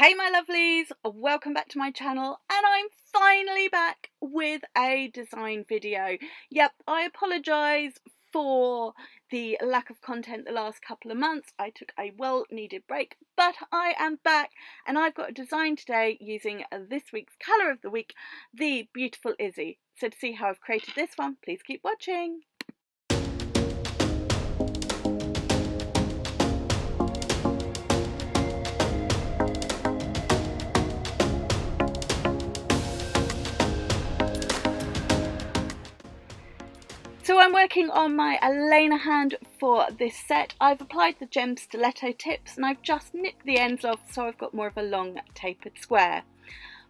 Hey my lovelies, welcome back to my channel, and I'm finally back with a design video. Yep, I apologise for the lack of content the last couple of months. I took a well-needed break, but I am back and I've got a design today using this week's colour of the week, the beautiful Izzy. So to see how I've created this one, please keep watching. So I'm working on my Elena hand for this set. I've applied the gem stiletto tips and I've just nipped the ends off so I've got more of a long tapered square.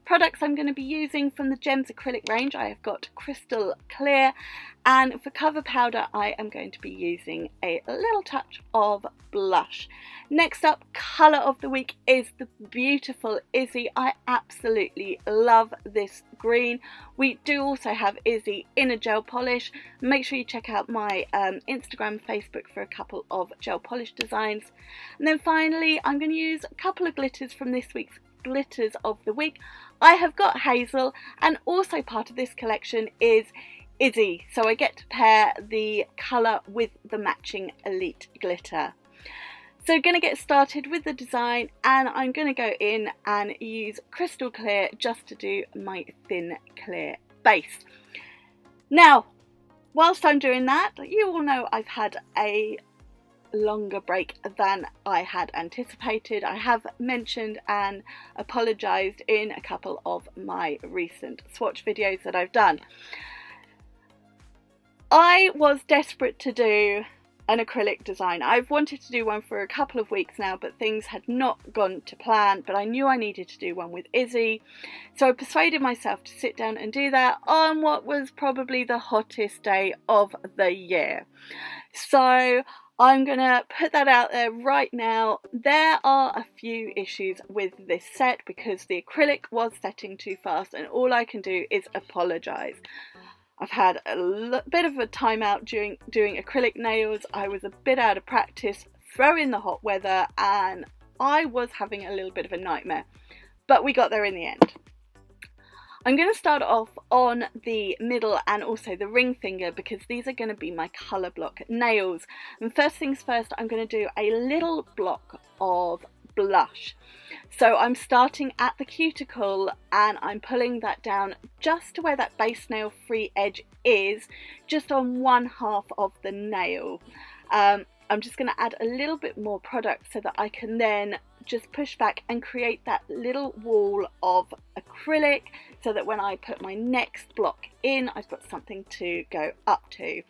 Products I'm going to be using from the Gems acrylic range, I have got Crystal Clear, and for cover powder I am going to be using a little touch of blush. Next up, colour of the week is the beautiful Izzy. I absolutely love this green. We do also have Izzy in a gel polish. Make sure you check out my Instagram, Facebook for a couple of gel polish designs. And then finally I'm going to use a couple of glitters from this week's glitters of the week. I have got Hazel, and also part of this collection is Izzy, so I get to pair the colour with the matching Elite glitter. So going to get started with the design, and I'm going to go in and use Crystal Clear just to do my thin clear base. Now whilst I'm doing that, you all know I've had a longer break than I had anticipated. I have mentioned and apologised in a couple of my recent swatch videos that I've done. I was desperate to do an acrylic design. I've wanted to do one for a couple of weeks now, but things had not gone to plan, but I knew I needed to do one with Izzy, so I persuaded myself to sit down and do that on what was probably the hottest day of the year. So I'm going to put that out there right now. There are a few issues with this set because the acrylic was setting too fast, and all I can do is apologise. I've had a bit of a timeout during doing acrylic nails. I was a bit out of practice, throw in the hot weather, and I was having a little bit of a nightmare. But we got there in the end. I'm going to start off on the middle and also the ring finger because these are going to be my Colourblock nails. And first things first, I'm going to do a little block of blush. So I'm starting at the cuticle and I'm pulling that down just to where that base nail free edge is, just on one half of the nail. I'm just going to add a little bit more product so that I can then just push back and create that little wall of acrylic so that when I put my next block in, I've got something to go up to.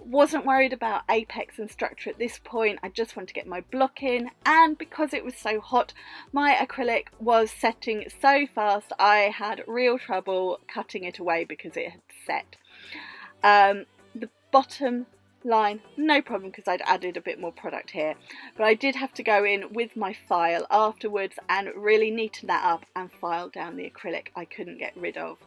Wasn't worried about apex and structure at this point. I just wanted to get my block in, and because it was so hot, my acrylic was setting so fast I had real trouble cutting it away because it had set. The bottom line, no problem because I'd added a bit more product here, but I did have to go in with my file afterwards and really neaten that up and file down the acrylic I couldn't get rid of.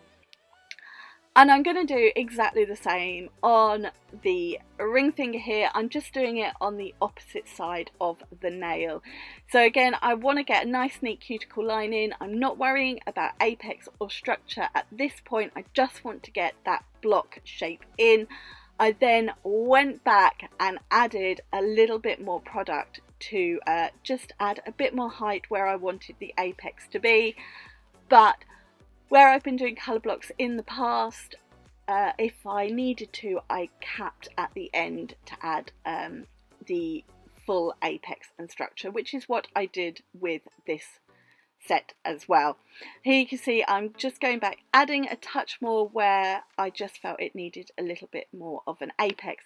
And I'm going to do exactly the same on the ring finger here. I'm just doing it on the opposite side of the nail. So again, I want to get a nice neat cuticle line in. I'm not worrying about apex or structure at this point. I just want to get that block shape in. I then went back and added a little bit more product to just add a bit more height where I wanted the apex to be. But where I've been doing colour blocks in the past, if I needed to, I capped at the end to add the full apex and structure, which is what I did with this set as well. Here you can see I'm just going back, adding a touch more where I just felt it needed a little bit more of an apex.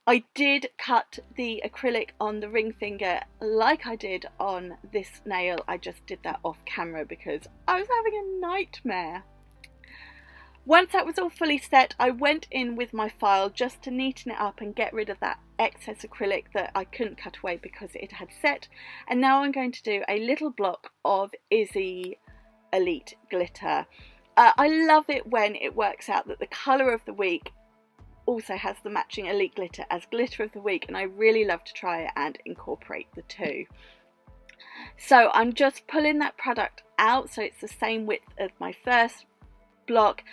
I did cut the acrylic on the ring finger like I did on this nail. I just did that off camera because I was having a nightmare. Once that was all fully set, I went in with my file just to neaten it up and get rid of that excess acrylic that I couldn't cut away because it had set. And now I'm going to do a little block of Izzy Elite glitter. I love it when it works out that the colour of the week also has the matching Elite glitter as glitter of the week, and I really love to try it and incorporate the two. So I'm just pulling that product out so it's the same width as my first block,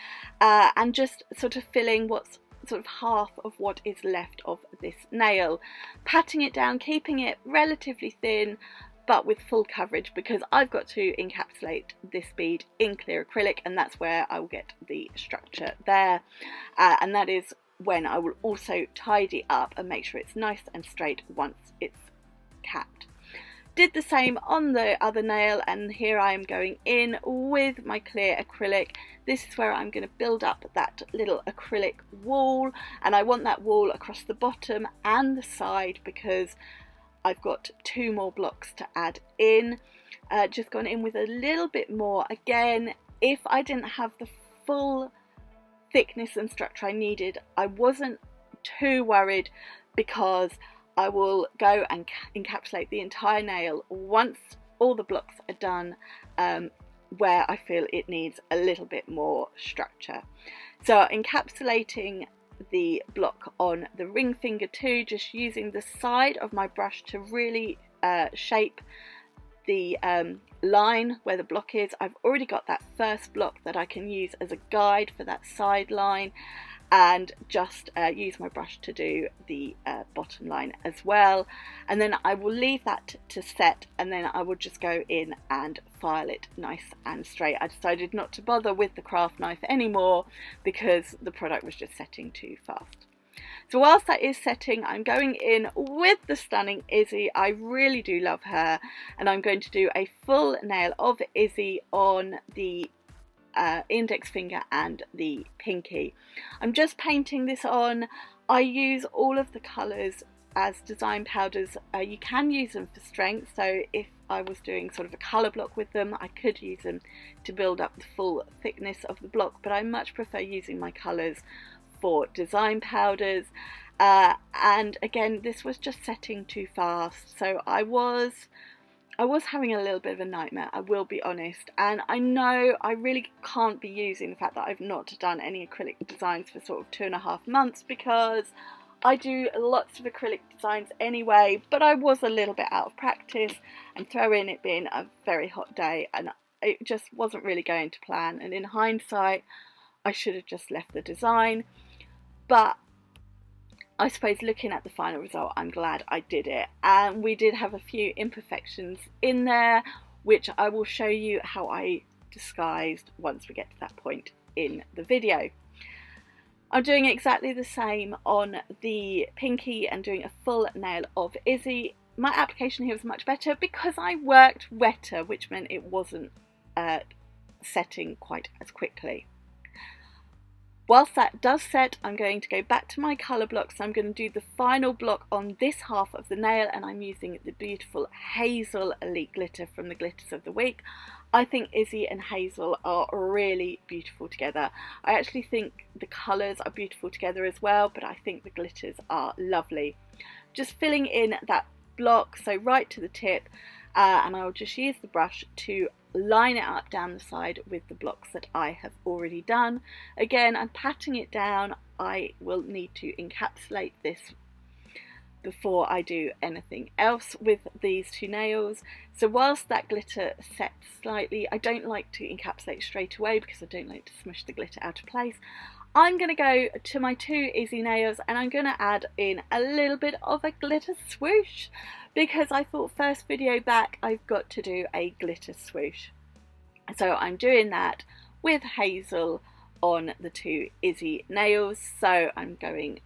and just sort of filling what's sort of half of what is left of this nail, patting it down, keeping it relatively thin but with full coverage, because I've got to encapsulate this bead in clear acrylic, and that's where I will get the structure there, and that is when I will also tidy up and make sure it's nice and straight once it's capped. Did the same on the other nail, and here I am going in with my clear acrylic. This is where I'm going to build up that little acrylic wall, and I want that wall across the bottom and the side because I've got 2 more blocks to add in. Just gone in with a little bit more. Again, if I didn't have the full thickness and structure I needed, I wasn't too worried, because I will go and encapsulate the entire nail once all the blocks are done, where I feel it needs a little bit more structure. So encapsulating the block on the ring finger too, just using the side of my brush to really shape the line where the block is. I've already got that first block that I can use as a guide for that side line, and just use my brush to do the bottom line as well, and then I will leave that to set, and then I will just go in and file it nice and straight. I decided not to bother with the craft knife anymore because the product was just setting too fast. So whilst that is setting, I'm going in with the stunning Izzy. I really do love her, and I'm going to do a full nail of Izzy on the index finger and the pinky. I'm just painting this on. I use all of the colours as design powders. You can use them for strength, so if I was doing sort of a colour block with them, I could use them to build up the full thickness of the block, but I much prefer using my colours for design powders. And again, this was just setting too fast, so I was having a little bit of a nightmare, I will be honest, and I know I really can't be using the fact that I've not done any acrylic designs for sort of 2.5 months, because I do lots of acrylic designs anyway, but I was a little bit out of practice, and throw in it being a very hot day, and it just wasn't really going to plan, and in hindsight I should have just left the design. But I suppose looking at the final result, I'm glad I did it, and we did have a few imperfections in there, which I will show you how I disguised once we get to that point in the video. I'm doing exactly the same on the pinky and doing a full nail of Izzy. My application here was much better because I worked wetter, which meant it wasn't setting quite as quickly. Whilst that does set, I'm going to go back to my colour blocks. I'm going to do the final block on this half of the nail, and I'm using the beautiful Hazel Elite Glitter from the Glitters of the Week. I think Izzy and Hazel are really beautiful together. I actually think the colours are beautiful together as well, but I think the glitters are lovely. Just filling in that block, so right to the tip, and I'll just use the brush to line it up down the side with the blocks that I have already done. Again, I'm patting it down. I will need to encapsulate this before I do anything else with these 2 nails. So whilst that glitter sets slightly, I don't like to encapsulate straight away because I don't like to smush the glitter out of place. I'm going to go to my 2 Izzy nails, and I'm going to add in a little bit of a glitter swoosh, because I thought first video back I've got to do a glitter swoosh. So I'm doing that with Hazel on the 2 Izzy nails. So I'm going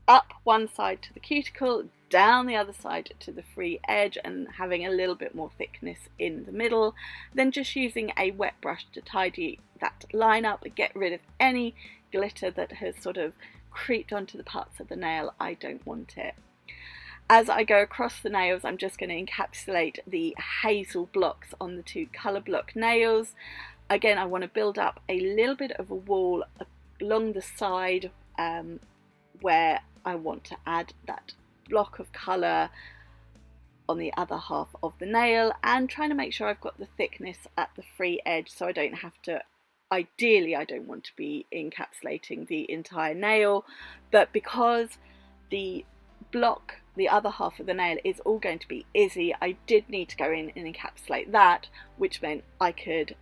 up one side to the cuticle, down the other side to the free edge, and having a little bit more thickness in the middle. Then just using a wet brush to tidy that line up and get rid of any glitter that has sort of creeped onto the parts of the nail. I don't want it. As I go across the nails, I'm just going to encapsulate the Hazel blocks on the 2 Colourblock nails. Again, I want to build up a little bit of a wall along the side where I want to add that block of colour on the other half of the nail, and trying to make sure I've got the thickness at the free edge so I don't have to, ideally I don't want to be encapsulating the entire nail, but because the the other half of the nail is all going to be Izzy, I did need to go in and encapsulate that, which meant I could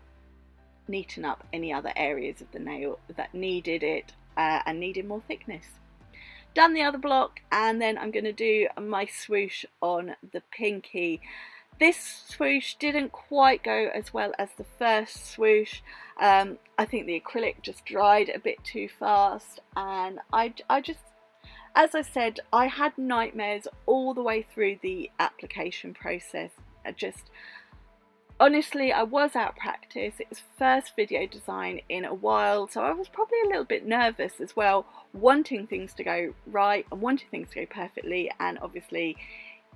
neaten up any other areas of the nail that needed it and needed more thickness. Done the other block, and then I'm going to do my swoosh on the pinky. This swoosh didn't quite go as well as the first swoosh. I think the acrylic just dried a bit too fast, and I just, as I said, I had nightmares all the way through the application process. Honestly, I was out of practice. It was first video design in a while, so I was probably a little bit nervous as well, wanting things to go right and wanting things to go perfectly, and obviously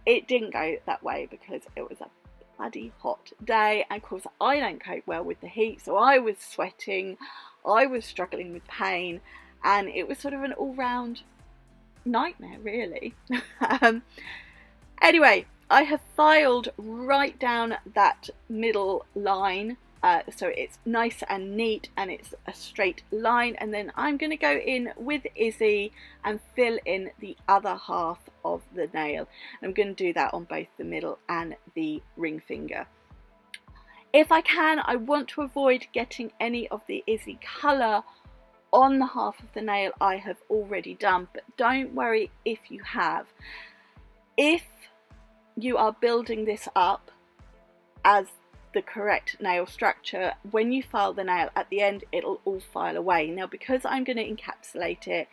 it didn't go that way because it was a bloody hot day, and of course I don't cope well with the heat, so I was sweating, I was struggling with pain, and it was sort of an all-round nightmare really. Anyway, I have filed right down that middle line, so it's nice and neat and it's a straight line, and then I'm going to go in with Izzy and fill in the other half of the nail. I'm going to do that on both the middle and the ring finger. If I can, I want to avoid getting any of the Izzy colour on the half of the nail I have already done, but don't worry if you have. If you are building this up as the correct nail structure, when you file the nail at the end, it'll all file away. Now, because I'm going to encapsulate it,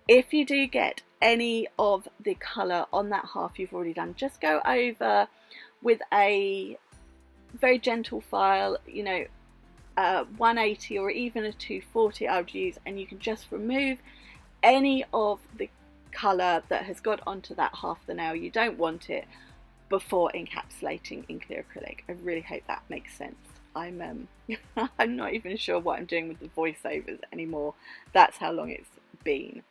if you do get any of the colour on that half you've already done, just go over with a very gentle file, you know, 180 or even a 240 I would use, and you can just remove any of the colour that has got onto that half of the nail. You don't want it before encapsulating in clear acrylic. I really hope that makes sense. I'm not even sure what I'm doing with the voiceovers anymore. That's how long it's been.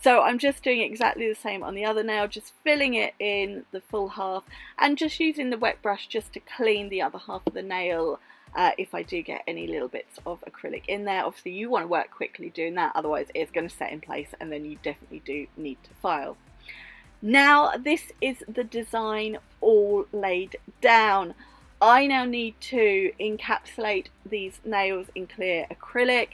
So I'm just doing exactly the same on the other nail, just filling it in the full half and just using the wet brush just to clean the other half of the nail if I do get any little bits of acrylic in there. Obviously you want to work quickly doing that, otherwise it's going to set in place and then you definitely do need to file. Now this is the design all laid down. I now need to encapsulate these nails in clear acrylic,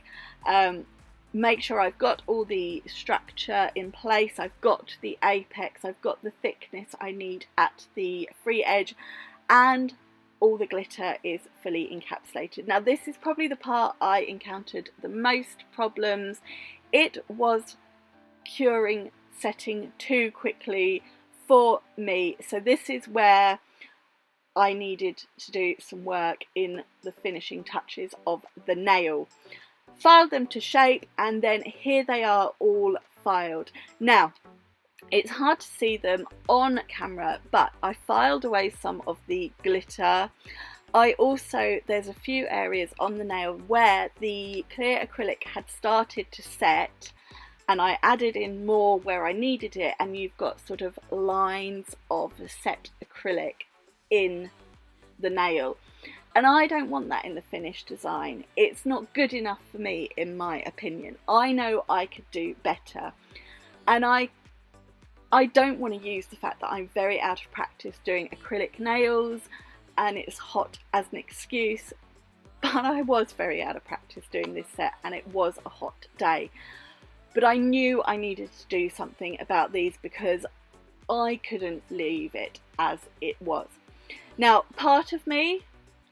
make sure I've got all the structure in place, I've got the apex, I've got the thickness I need at the free edge, and all the glitter is fully encapsulated. Now this is probably the part I encountered the most problems. It was curing, setting too quickly for me, so this is where I needed to do some work in the finishing touches of the nail. Filed them to shape, and then here they are all filed. Now it's hard to see them on camera, but I filed away some of the glitter. There's a few areas on the nail where the clear acrylic had started to set, and I added in more where I needed it, and you've got sort of lines of set acrylic in the nail, and I don't want that in the finished design. It's not good enough for me, in my opinion. I know I could do better, and I don't want to use the fact that I'm very out of practice doing acrylic nails and it's hot as an excuse, but I was very out of practice doing this set and it was a hot day. But I knew I needed to do something about these because I couldn't leave it as it was. Now, part of me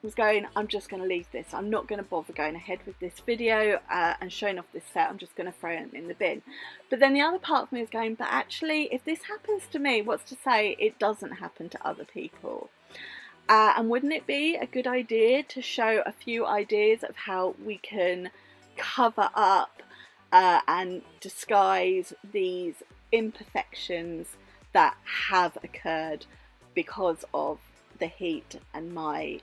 was going, I'm just going to leave this. I'm not going to bother going ahead with this video and showing off this set. I'm just going to throw it in the bin. But then the other part of me is going, but actually, if this happens to me, what's to say it doesn't happen to other people? And wouldn't it be a good idea to show a few ideas of how we can cover up and disguise these imperfections that have occurred because of the heat and my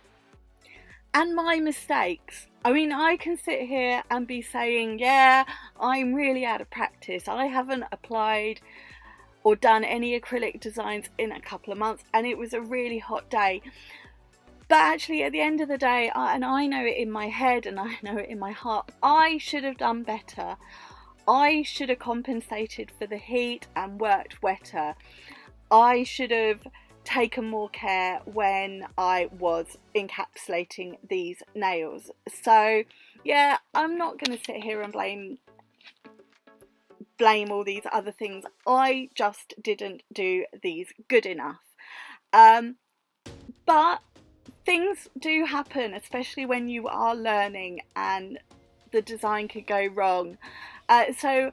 mistakes? I mean, I can sit here and be saying, yeah, I'm really out of practice. I haven't applied or done any acrylic designs in a couple of months and it was a really hot day. But actually at the end of the day, and I know it in my head and I know it in my heart, I should have done better. I should have compensated for the heat and worked wetter. I should have taken more care when I was encapsulating these nails. So yeah, I'm not going to sit here and blame all these other things. I just didn't do these good enough. But things do happen, especially when you are learning, and the design could go wrong. So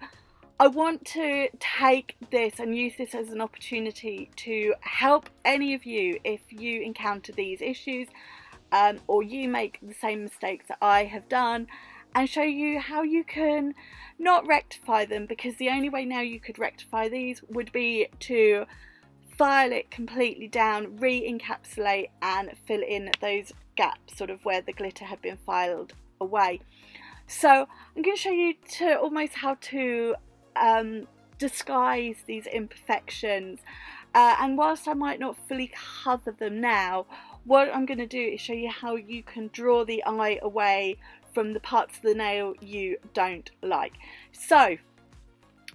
I want to take this and use this as an opportunity to help any of you if you encounter these issues, or you make the same mistakes that I have done, and show you how you can not rectify them, because the only way now you could rectify these would be to file it completely down, re-encapsulate and fill in those gaps sort of where the glitter had been filed away. So I'm going to show you to almost how to disguise these imperfections, and whilst I might not fully cover them now, what I'm going to do is show you how you can draw the eye away from the parts of the nail you don't like. So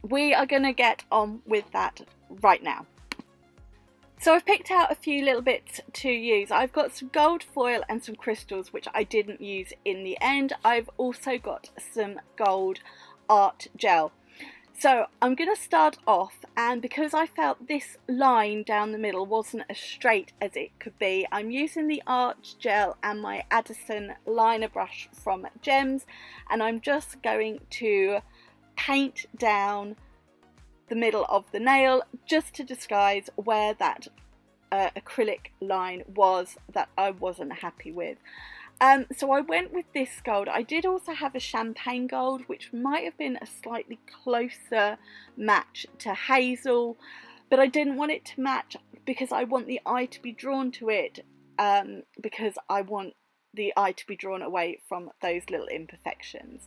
we are going to get on with that right now. So I've picked out a few little bits to use. I've got some gold foil and some crystals, which I didn't use in the end. I've also got some gold art gel. So I'm going to start off, and because I felt this line down the middle wasn't as straight as it could be, I'm using the art gel and my Addison liner brush from Gems, and I'm just going to paint down the middle of the nail just to disguise where that acrylic line was that I wasn't happy with. So I went with this gold. I did also have a champagne gold, which might have been a slightly closer match to hazel, but I didn't want it to match because I want the eye to be drawn to it, because I want the eye to be drawn away from those little imperfections.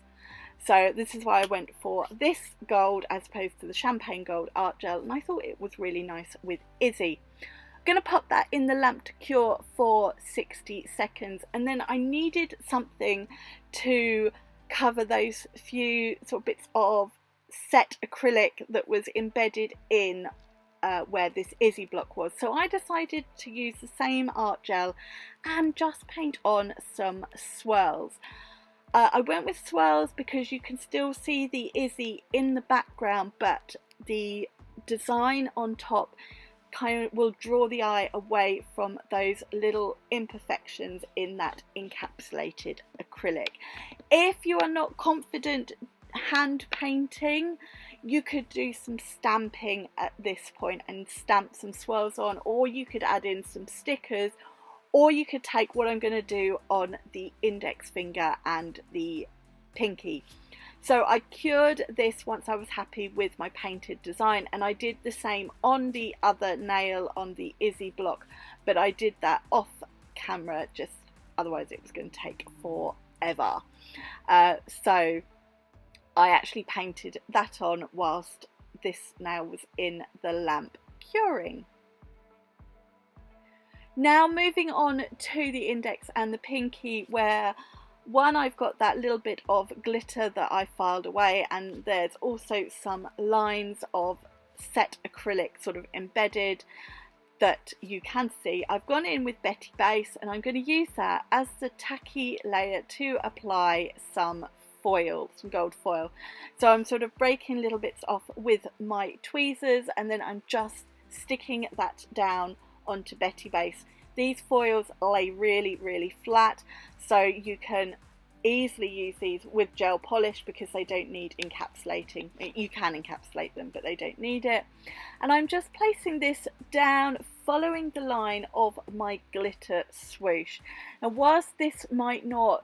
So this is why I went for this gold as opposed to the champagne gold art gel, and I thought it was really nice with Izzy. I'm going to pop that in the lamp to cure for 60 seconds, and then I needed something to cover those few sort of bits of set acrylic that was embedded in where this Izzy block was. So I decided to use the same art gel and just paint on some swirls. I went with swirls because you can still see the Izzy in the background, but the design on top kind of will draw the eye away from those little imperfections in that encapsulated acrylic. If you are not confident hand painting, you could do some stamping at this point and stamp some swirls on, or you could add in some stickers, or you could take what I'm going to do on the index finger and the pinky. So I cured this once I was happy with my painted design, and I did the same on the other nail on the Izzy block, but I did that off camera, just otherwise it was going to take forever. So I actually painted that on whilst this nail was in the lamp curing. Now moving on to the index and the pinky, where one, I've got that little bit of glitter that I filed away, and there's also some lines of set acrylic sort of embedded that you can see. I've gone in with Betty Base, and I'm going to use that as the tacky layer to apply some foil, some gold foil. So I'm sort of breaking little bits off with my tweezers, and then I'm just sticking that down onto Betty Base. These foils lay really flat, so you can easily use these with gel polish because they don't need encapsulating. You can encapsulate them, but they don't need it. And I'm just placing this down following the line of my glitter swoosh. Now whilst this might not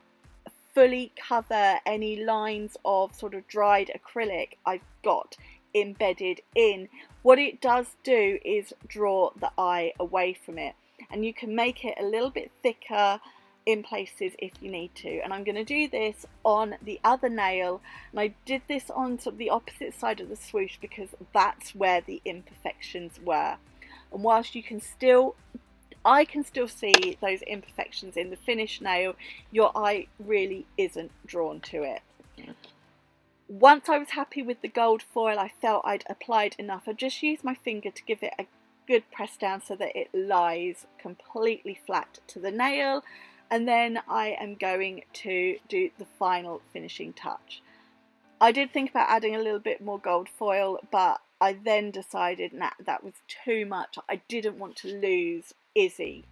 fully cover any lines of sort of dried acrylic I've got embedded in, what it does do is draw the eye away from it, and you can make it a little bit thicker in places if you need to. And I'm going to do this on the other nail, and I did this on sort of the opposite side of the swoosh because that's where the imperfections were. And whilst you can still, I can still see those imperfections in the finished nail, your eye really isn't drawn to it. Once I was happy with the gold foil, I felt I'd applied enough. I just used my finger to give it a good press down so that it lies completely flat to the nail, and then I am going to do the final finishing touch. I did think about adding a little bit more gold foil, but I then decided nah, that was too much. I didn't want to lose Izzy.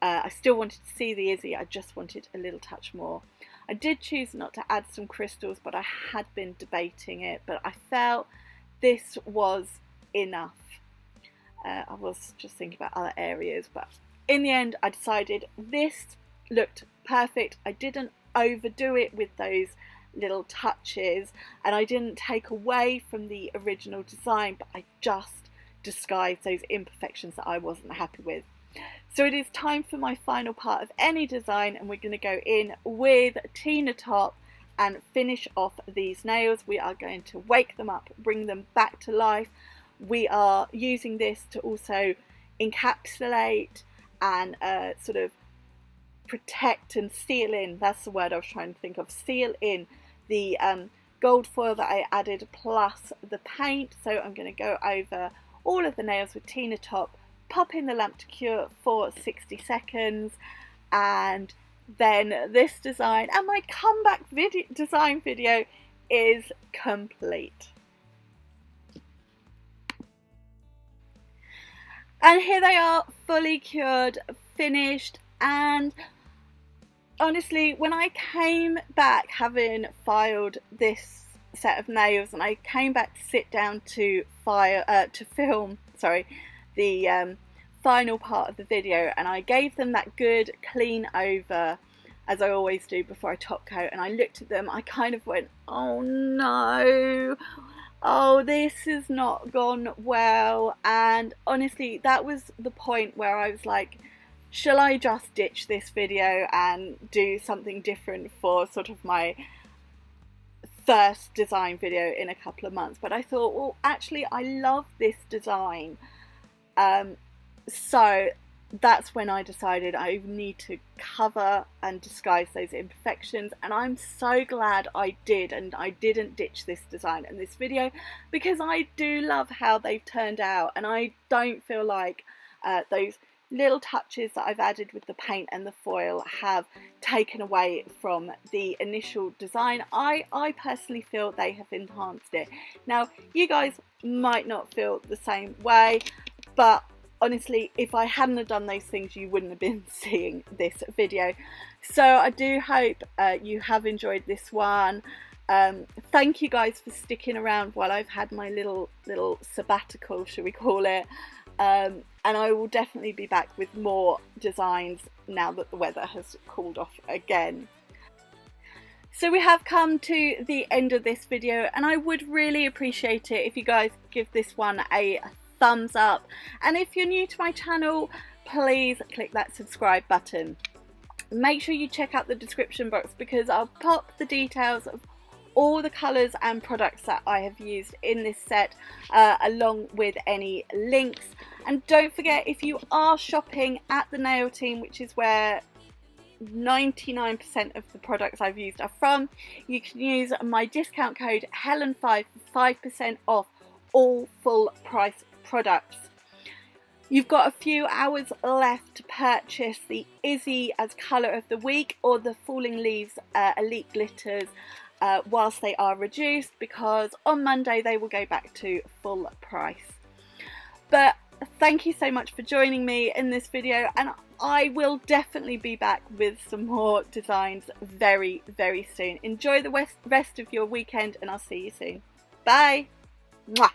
I still wanted to see the Izzy, I just wanted a little touch more. I did choose not to add some crystals, but I had been debating it, but I felt this was enough. I was just thinking about other areas, but in the end I decided this looked perfect. I didn't overdo it with those little touches, and I didn't take away from the original design, but I just disguised those imperfections that I wasn't happy with. So it is time for my final part of any design, and we're going to go in with Tina Top and finish off these nails. We are going to wake them up, bring them back to life. We are using this to also encapsulate and sort of protect and seal in, that's the word I was trying to think of, seal in the gold foil that I added plus the paint. So I'm going to go over all of the nails with Tina Top, pop in the lamp to cure for 60 seconds, and then this design and my comeback design video is complete. And here they are, fully cured, finished, and honestly, when I came back, having filed this set of nails, and I came back to sit down to film the final part of the video, and I gave them that good clean over, as I always do before I top coat, and I looked at them, I kind of went, oh no, oh, this has not gone well. And honestly, that was the point where I was like, shall I just ditch this video and do something different for sort of my first design video in a couple of months? But I thought, well, actually I love this design, so that's when I decided I need to cover and disguise those imperfections, and I'm so glad I did, and I didn't ditch this design and this video, because I do love how they've turned out, and I don't feel like those little touches that I've added with the paint and the foil have taken away from the initial design. I personally feel they have enhanced it. Now, you guys might not feel the same way, but honestly, if I hadn't have done those things, you wouldn't have been seeing this video. So I do hope you have enjoyed this one. Thank you guys for sticking around while I've had my little sabbatical, shall we call it. And I will definitely be back with more designs now that the weather has cooled off again. So we have come to the end of this video, and I would really appreciate it if you guys give this one a thumbs up, and if you're new to my channel, please click that subscribe button. Make sure you check out the description box, because I'll pop the details of all the colours and products that I have used in this set, along with any links. And don't forget, if you are shopping at the Nail Team, which is where 99% of the products I've used are from, you can use my discount code Helen5 for 5% off all full price products. You've got a few hours left to purchase the Izzy as colour of the week, or the Falling Leaves Elite Glitters whilst they are reduced, because on Monday they will go back to full price. But thank you so much for joining me in this video, and I will definitely be back with some more designs very, very soon. Enjoy the rest of your weekend, and I'll see you soon. Bye! Mwah.